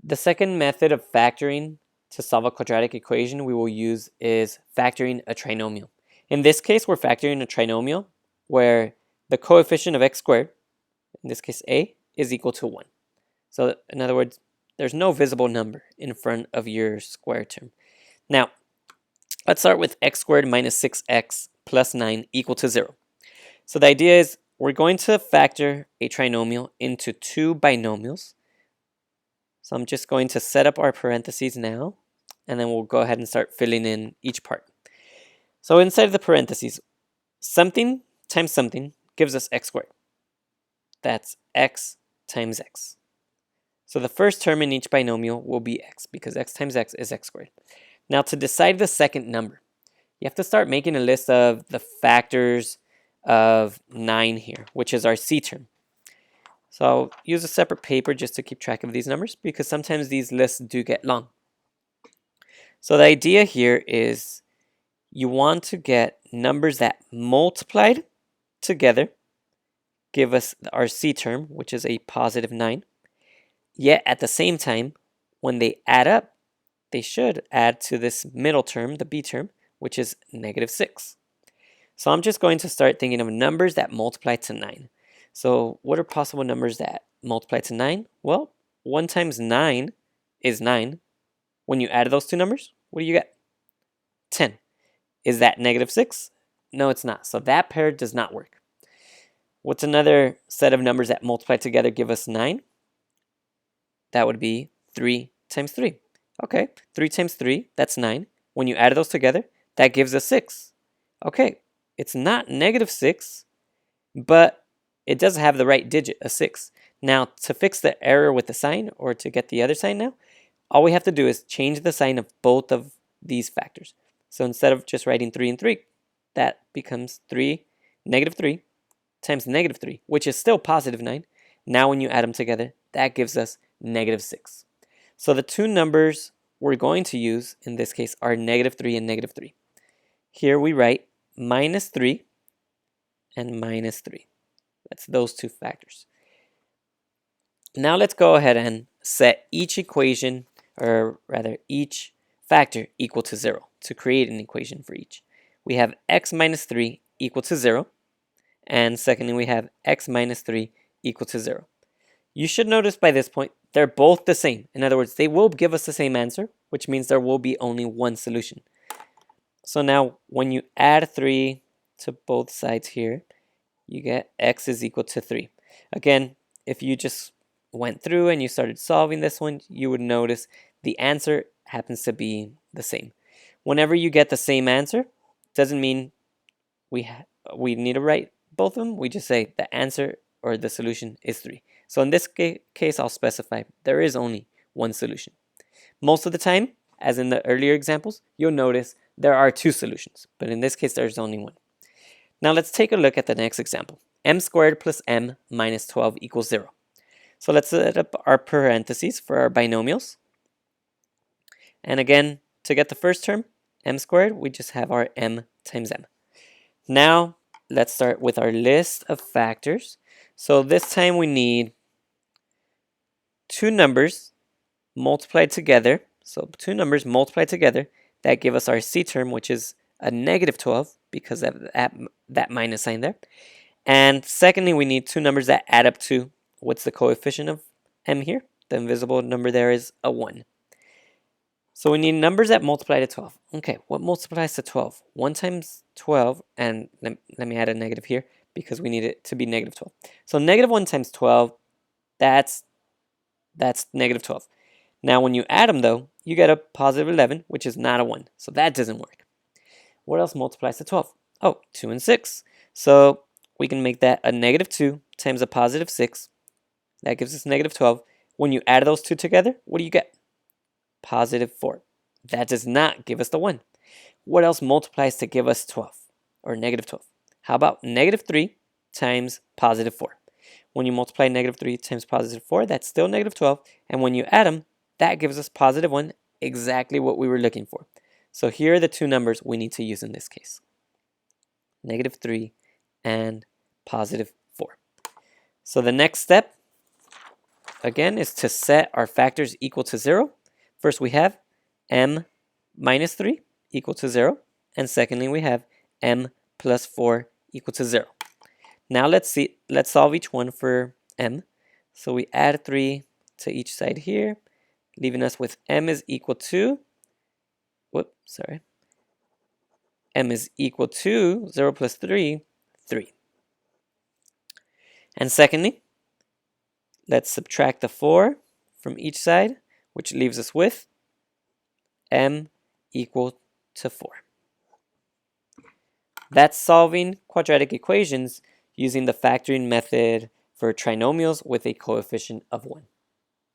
The second method of factoring to solve a quadratic equation we will use is factoring a trinomial. In this case, we're factoring a trinomial where the coefficient of x squared, in this case a, is equal to 1. So in other words, there's no visible number in front of your square term. Now, let's start with x squared minus 6x plus 9 equal to 0. So the idea is we're going to factor a trinomial into two binomials. So I'm just going to set up our parentheses now, and then we'll go ahead and start filling in each part. So inside of the parentheses, something times something gives us x squared. That's x times x. So the first term in each binomial will be x, because x times x is x squared. Now to decide the second number, you have to start making a list of the factors of 9 here, which is our c term. So I'll use a separate paper just to keep track of these numbers, because sometimes these lists do get long. So the idea here is you want to get numbers that multiplied together give us our c term, which is a positive 9. Yet at the same time, when they add up, they should add to this middle term, the b term, which is negative 6. So I'm just going to start thinking of numbers that multiply to 9. So what are possible numbers that multiply to 9? Well, 1 times 9 is 9. When you add those two numbers, what do you get? 10. Is that negative 6? No, it's not. So that pair does not work. What's another set of numbers that multiply together give us 9? That would be 3 times 3. Okay, 3 times 3, that's 9. When you add those together, that gives us 6. Okay, it's not negative 6, but it does have the right digit, a 6. Now, to fix the error with the sign, or to get the other sign now, all we have to do is change the sign of both of these factors. So instead of just writing 3 and 3, that becomes negative 3 times negative 3, which is still positive 9. Now when you add them together, that gives us negative 6. So the two numbers we're going to use in this case are negative 3 and negative 3. Here we write minus 3 and minus 3. That's those two factors. Now let's go ahead and set each equation, or rather each factor, equal to 0 to create an equation for each. We have x minus 3 equal to 0. And secondly, we have x minus 3 equal to 0. You should notice by this point, they're both the same. In other words, they will give us the same answer, which means there will be only one solution. So now when you add 3 to both sides here, you get x is equal to 3. Again, if you just went through and you started solving this one, you would notice the answer happens to be the same. Whenever you get the same answer, doesn't mean we need to write both of them. We just say the answer or the solution is 3. So in this case, I'll specify there is only one solution. Most of the time, as in the earlier examples, you'll notice there are two solutions, but in this case, there's only one. Now let's take a look at the next example. M squared plus m minus 12 equals 0. So let's set up our parentheses for our binomials. And again, to get the first term, m squared, we just have our m times m. Now, let's start with our list of factors. So this time we need two numbers multiplied together. So two numbers multiplied together that give us our c term, which is a negative 12 because of that minus sign there. And secondly, we need two numbers that add up to, what's the coefficient of m here? The invisible number there is a 1. So we need numbers that multiply to 12. Okay, what multiplies to 12? 1 times 12, and let me add a negative here because we need it to be negative 12. So negative 1 times 12, that's negative 12. Now when you add them though, you get a positive 11, which is not a 1. So that doesn't work. What else multiplies to 12? Oh, 2 and 6. So we can make that a negative 2 times a positive 6. That gives us negative 12. When you add those two together, what do you get? Positive 4. That does not give us the 1. What else multiplies to give us 12 or negative 12? How about negative 3 times positive 4? When you multiply negative 3 times positive 4, that's still negative 12. And when you add them, that gives us positive 1, exactly what we were looking for. So here are the two numbers we need to use in this case. Negative 3 and positive 4. So the next step, again, is to set our factors equal to 0. First, we have m minus 3 equal to 0. And secondly, we have m plus 4 equal to 0. Now let's solve each one for m. So we add 3 to each side here, leaving us with m is equal to, m is equal to 0 plus 3, 3. And secondly, let's subtract the 4 from each side, which leaves us with m equal to 4. That's solving quadratic equations using the factoring method for trinomials with a coefficient of 1.